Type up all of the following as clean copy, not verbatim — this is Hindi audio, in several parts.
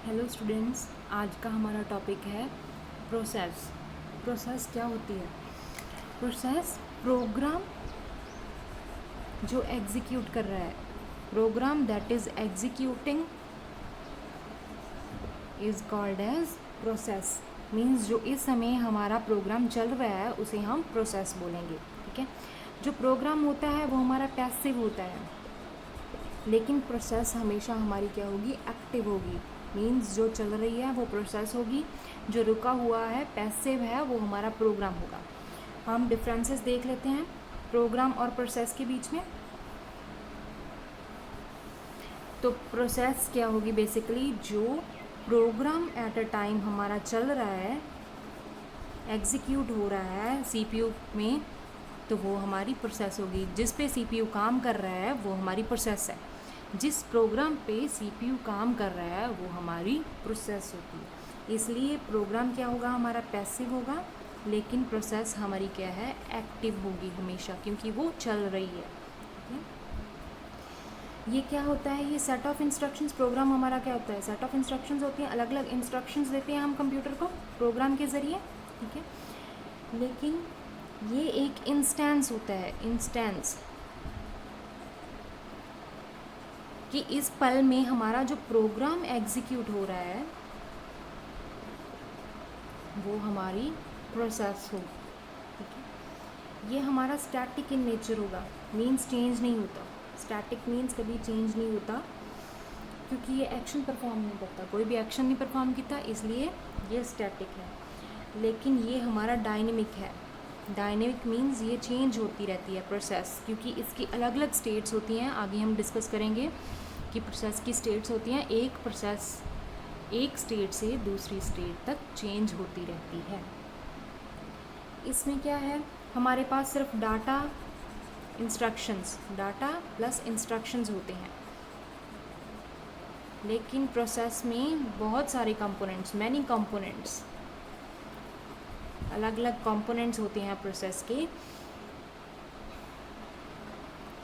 हेलो स्टूडेंट्स, आज का हमारा टॉपिक है प्रोसेस। प्रोसेस क्या होती है? प्रोसेस प्रोग्राम जो एग्जीक्यूट कर रहा है, program that is executing is called as process. Means जो इस समय हमारा प्रोग्राम चल रहा है उसे हम प्रोसेस बोलेंगे। ठीक है, जो प्रोग्राम होता है वो हमारा पैसिव होता है, लेकिन प्रोसेस हमेशा हमारी क्या होगी? एक्टिव होगी। मीन्स जो चल रही है वो प्रोसेस होगी, जो रुका हुआ है पैसिव है वो हमारा प्रोग्राम होगा। हम डिफरेंसेस देख लेते हैं प्रोग्राम और प्रोसेस के बीच में। तो प्रोसेस क्या होगी? बेसिकली जो प्रोग्राम एट अ टाइम हमारा चल रहा है, एग्जीक्यूट हो रहा है सीपीयू में, तो वो हमारी प्रोसेस होगी। जिस पे सीपीयू काम कर रहा है वो हमारी प्रोसेस है। जिस प्रोग्राम पे सीपीयू काम कर रहा है वो हमारी प्रोसेस होती है। इसलिए प्रोग्राम क्या होगा? हमारा पैसिव होगा, लेकिन प्रोसेस हमारी क्या है? एक्टिव होगी हमेशा, क्योंकि वो चल रही है। ठीक है? ये क्या होता है? ये सेट ऑफ इंस्ट्रक्शंस। प्रोग्राम हमारा क्या होता है? सेट ऑफ इंस्ट्रक्शंस होती हैं। अलग अलग इंस्ट्रक्शंस देते हैं हम कंप्यूटर को प्रोग्राम के ज़रिए। ठीक है, लेकिन ये एक इंस्टेंस होता है, इंस्टेंस, कि इस पल में हमारा जो प्रोग्राम एग्जीक्यूट हो रहा है वो हमारी प्रोसेस हो। ठीक है, ये हमारा स्टैटिक इन नेचर होगा, मीन्स चेंज नहीं होता। स्टैटिक मीन्स कभी चेंज नहीं होता, क्योंकि ये एक्शन परफॉर्म नहीं करता, कोई भी एक्शन नहीं परफॉर्म करता, इसलिए ये स्टैटिक है। लेकिन ये हमारा डायनेमिक है। डायनेमिक मीन्स ये चेंज होती रहती है प्रोसेस, क्योंकि इसकी अलग अलग स्टेट्स होती हैं। आगे हम डिस्कस करेंगे कि प्रोसेस की स्टेट्स होती हैं। एक प्रोसेस एक स्टेट से दूसरी स्टेट तक चेंज होती रहती है। इसमें क्या है? हमारे पास सिर्फ डाटा प्लस इंस्ट्रक्शंस होते हैं, लेकिन प्रोसेस में बहुत सारे कंपोनेंट्स, मैनी कंपोनेंट्स, अलग अलग कंपोनेंट्स होते हैं प्रोसेस के।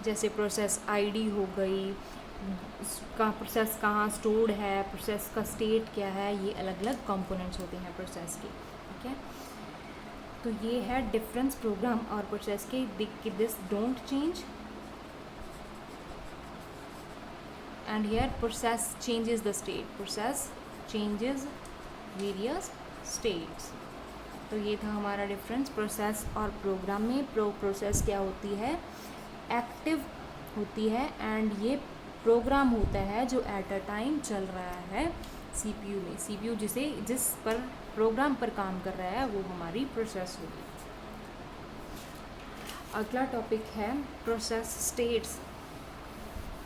जैसे प्रोसेस आईडी हो गई, का प्रोसेस कहाँ स्टोर्ड है, प्रोसेस का स्टेट क्या है, ये अलग अलग कंपोनेंट्स होते हैं प्रोसेस के। ठीक है, तो ये है डिफरेंस प्रोग्राम और प्रोसेस के। This don't change and here process changes the state, process changes various states. तो ये था हमारा डिफरेंस प्रोसेस और प्रोग्राम में। प्रोसेस क्या होती है? एक्टिव होती है, एंड ये प्रोग्राम होता है जो एट अ टाइम चल रहा है सीपीयू में। सीपीयू जिस पर प्रोग्राम पर काम कर रहा है वो हमारी प्रोसेस होगी। अगला टॉपिक है process states.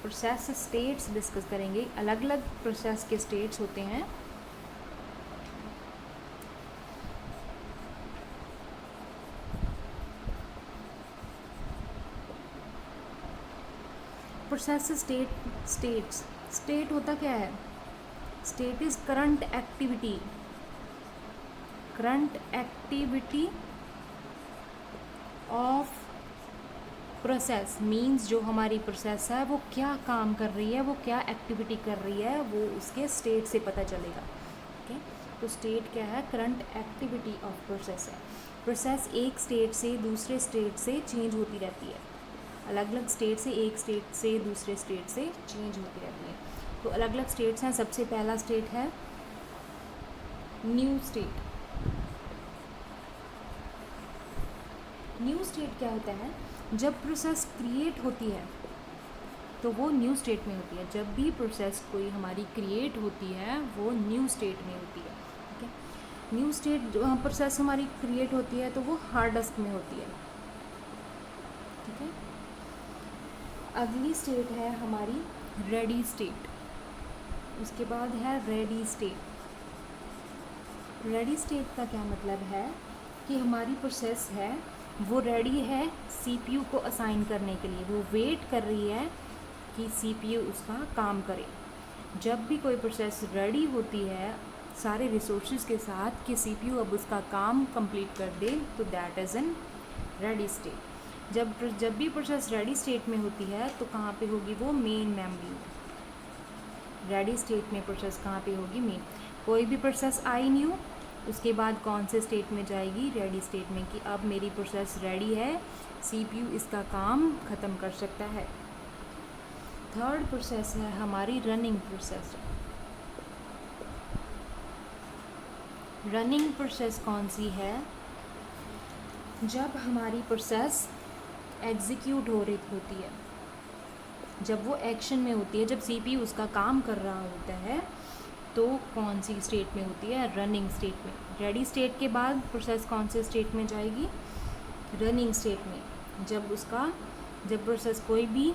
Process states discuss करेंगे। अलग अलग प्रोसेस के स्टेट्स होते हैं। प्रोसेस स्टेट होता क्या है? State is current activity of process. Means जो हमारी प्रोसेस है वो क्या काम कर रही है, वो क्या एक्टिविटी कर रही है, वो उसके स्टेट से पता चलेगा। ठीक है, तो स्टेट क्या है? करंट एक्टिविटी ऑफ प्रोसेस है। प्रोसेस एक स्टेट से दूसरे स्टेट से चेंज होती रहती है। अलग अलग स्टेट से, एक स्टेट से दूसरे स्टेट से चेंज होती रहती है। तो अलग अलग स्टेट्स हैं। सबसे पहला स्टेट है न्यू स्टेट। न्यू स्टेट क्या होता है? जब प्रोसेस क्रिएट होती है तो वो न्यू स्टेट में होती है। जब भी प्रोसेस कोई हमारी क्रिएट होती है वो न्यू स्टेट में होती है। ठीक है, न्यू स्टेट जो प्रोसेस हमारी क्रिएट होती है तो वो हार्ड डिस्क में होती है। ठीक है, अगली स्टेट है हमारी रेडी स्टेट। उसके बाद है रेडी स्टेट। रेडी स्टेट का क्या मतलब है? कि हमारी प्रोसेस है वो रेडी है सीपीयू को असाइन करने के लिए। वो वेट कर रही है कि सीपीयू उसका काम करे। जब भी कोई प्रोसेस रेडी होती है सारे रिसोर्सेज के साथ कि सीपीयू अब उसका काम कंप्लीट कर दे, तो that is an ready state. जब भी प्रोसेस रेडी स्टेट में होती है तो कहाँ पे होगी? वो मेन मेमोरी में। रेडी स्टेट में प्रोसेस कहाँ पे होगी, मेन। कोई भी प्रोसेस आई न्यू, उसके बाद कौन से स्टेट में जाएगी, रेडी स्टेट में, कि अब मेरी प्रोसेस रेडी है, सीपीयू इसका काम ख़त्म कर सकता है। थर्ड प्रोसेस है हमारी रनिंग प्रोसेस। रनिंग प्रोसेस कौन सी है, जब हमारी प्रोसेस एग्जीक्यूट हो रही होती है, जब वो एक्शन में होती है, जब सीपीयू उसका काम कर रहा होता है, तो कौन सी स्टेट में होती है, रनिंग स्टेट में। रेडी स्टेट के बाद प्रोसेस कौन से स्टेट में जाएगी, रनिंग स्टेट में। जब प्रोसेस कोई भी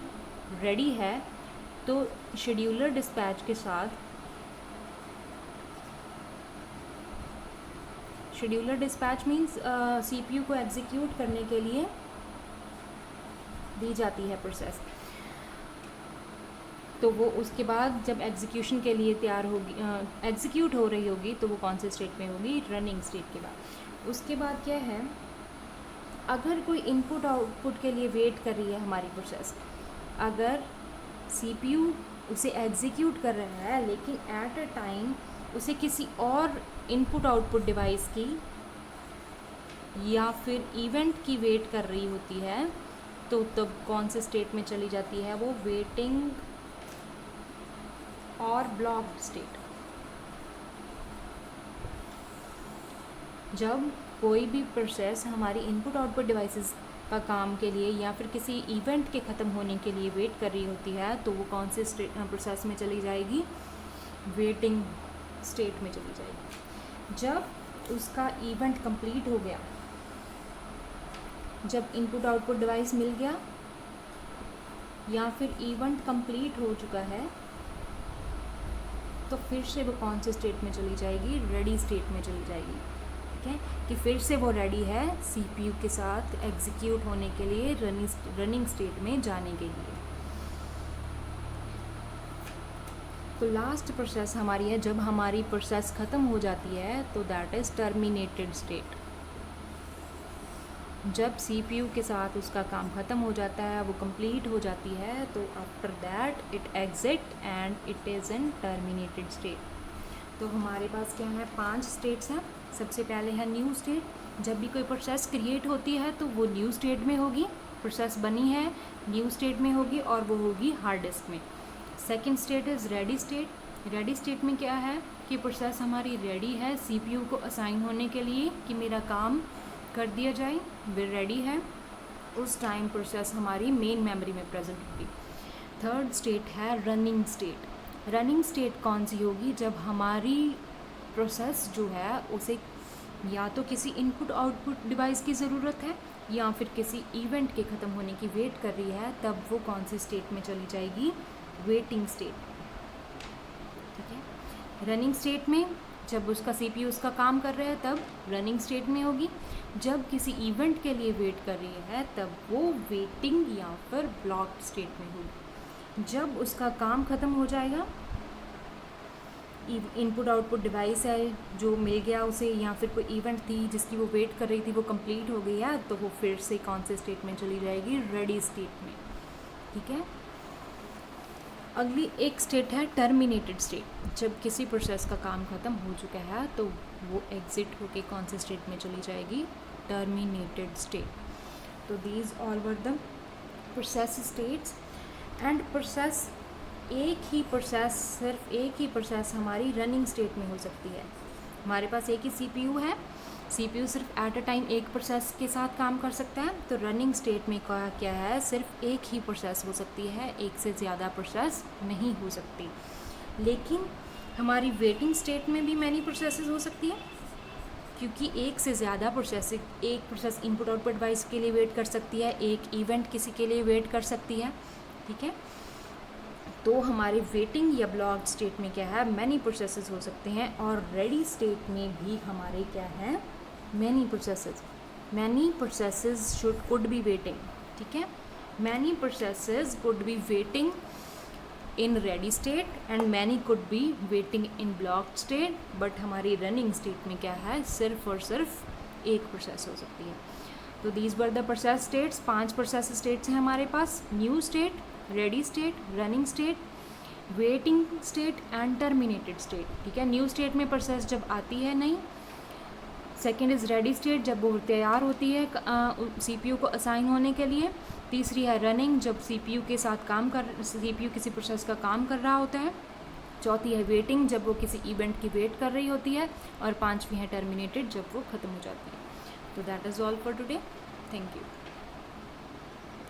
रेडी है तो शेड्यूलर डिस्पैच के साथ, शेड्यूलर डिस्पैच मीन्स सीपीयू को एग्जीक्यूट करने के लिए दी जाती है प्रोसेस, तो वो उसके बाद जब एग्जीक्यूशन के लिए तैयार होगी, एग्जीक्यूट हो रही होगी, तो वो कौन से स्टेट में होगी, रनिंग स्टेट के बाद। उसके बाद क्या है, अगर कोई इनपुट आउटपुट के लिए वेट कर रही है हमारी प्रोसेस, अगर सीपीयू उसे एग्जीक्यूट कर रहा है लेकिन एट अ टाइम उसे किसी और इनपुट आउटपुट डिवाइस की या फिर इवेंट की वेट कर रही होती है, तो तब कौन से स्टेट में चली जाती है, वो वेटिंग और ब्लॉक्ड स्टेट। जब कोई भी प्रोसेस हमारी इनपुट आउटपुट डिवाइसेस का काम के लिए या फिर किसी इवेंट के ख़त्म होने के लिए वेट कर रही होती है, तो वो कौन से प्रोसेस में चली जाएगी, वेटिंग स्टेट में चली जाएगी। जब उसका इवेंट कंप्लीट हो गया, जब इनपुट आउटपुट डिवाइस मिल गया या फिर इवेंट कंप्लीट हो चुका है, तो फिर से वो कौन से स्टेट में चली जाएगी, रेडी स्टेट में चली जाएगी। ठीक है, कि फिर से वो रेडी है सीपीयू के साथ एग्जीक्यूट होने के लिए, रनिंग स्टेट में जाने के लिए। तो लास्ट प्रोसेस हमारी है, जब हमारी प्रोसेस ख़त्म हो जाती है, तो दैट इज़ टर्मिनेटेड स्टेट। जब सीपीयू के साथ उसका काम ख़त्म हो जाता है, वो कंप्लीट हो जाती है, तो after that it exit and it is in terminated state. तो हमारे पास क्या है, 5 स्टेट्स हैं। सबसे पहले है न्यू स्टेट। जब भी कोई प्रोसेस क्रिएट होती है तो वो न्यू स्टेट में होगी, प्रोसेस बनी है न्यू स्टेट में होगी और वो होगी हार्ड डिस्क में। Second state is ready state. Ready state में क्या है कि प्रोसेस हमारी रेडी है सीपीयू को असाइन होने के लिए कि मेरा काम कर दिया जाए, वे रेडी है। उस टाइम प्रोसेस हमारी मेन मेमोरी में प्रेजेंट होगी। थर्ड स्टेट है रनिंग स्टेट। रनिंग स्टेट कौन सी होगी, जब हमारी प्रोसेस जो है उसे या तो किसी इनपुट आउटपुट डिवाइस की ज़रूरत है या फिर किसी इवेंट के ख़त्म होने की वेट कर रही है, तब वो कौन सी स्टेट में चली जाएगी, वेटिंग स्टेट। ठीक है, रनिंग स्टेट में जब उसका सीपीयू उसका काम कर रहा है तब रनिंग स्टेट में होगी। जब किसी इवेंट के लिए वेट कर रही है तब वो वेटिंग या फिर ब्लॉक्ड स्टेट में होगी। जब उसका काम ख़त्म हो जाएगा, इनपुट आउटपुट डिवाइस है जो मिल गया उसे या फिर कोई इवेंट थी जिसकी वो वेट कर रही थी वो कंप्लीट हो गई है, तो वो फिर से कौन से स्टेट में चली जाएगी, रेडी स्टेट में। ठीक है, अगली एक स्टेट है टर्मिनेटेड स्टेट। जब किसी प्रोसेस का काम ख़त्म हो चुका है तो वो एग्जिट होके कौन से स्टेट में चली जाएगी, टर्मिनेटेड स्टेट। तो these all were the process states. And process सिर्फ एक ही प्रोसेस हमारी रनिंग स्टेट में हो सकती है। हमारे पास एक ही सीपीयू है, सीपीयू सिर्फ एट अ टाइम एक प्रोसेस के साथ काम कर सकता है। तो रनिंग स्टेट में क्या है, सिर्फ एक ही प्रोसेस हो सकती है, एक से ज़्यादा प्रोसेस नहीं हो सकती। लेकिन हमारी वेटिंग स्टेट में भी मैनी प्रोसेसेस हो सकती है, क्योंकि एक से ज़्यादा एक प्रोसेस इनपुट आउटपुट डिवाइस के लिए वेट कर सकती है, एक इवेंट किसी के लिए वेट कर सकती है। ठीक है, तो हमारे वेटिंग या ब्लॉक्ड स्टेट में क्या है, मैनी प्रोसेसेस हो सकते हैं। और रेडी स्टेट में भी हमारे क्या है, many processes could be waiting. ठीक है, many processes could be waiting in ready state and many could be waiting in blocked state. But हमारी रनिंग स्टेट में क्या है, सिर्फ और सिर्फ एक प्रोसेस हो सकती है। तो these were the process states. 5 process states हैं हमारे पास, new state, ready state, running state waiting state and terminated state, ठीक है। न्यू स्टेट में प्रोसेस जब आती है नहीं। सेकेंड इज़ रेडी स्टेट, जब वो तैयार होती है CPU को असाइन होने के लिए। तीसरी है रनिंग, जब CPU के साथ CPU किसी प्रोसेस का काम कर रहा होता है। चौथी है वेटिंग, जब वो किसी इवेंट की वेट कर रही होती है। और पांचवी है टर्मिनेटेड, जब वो ख़त्म हो जाती है। तो that is all for today. Thank you.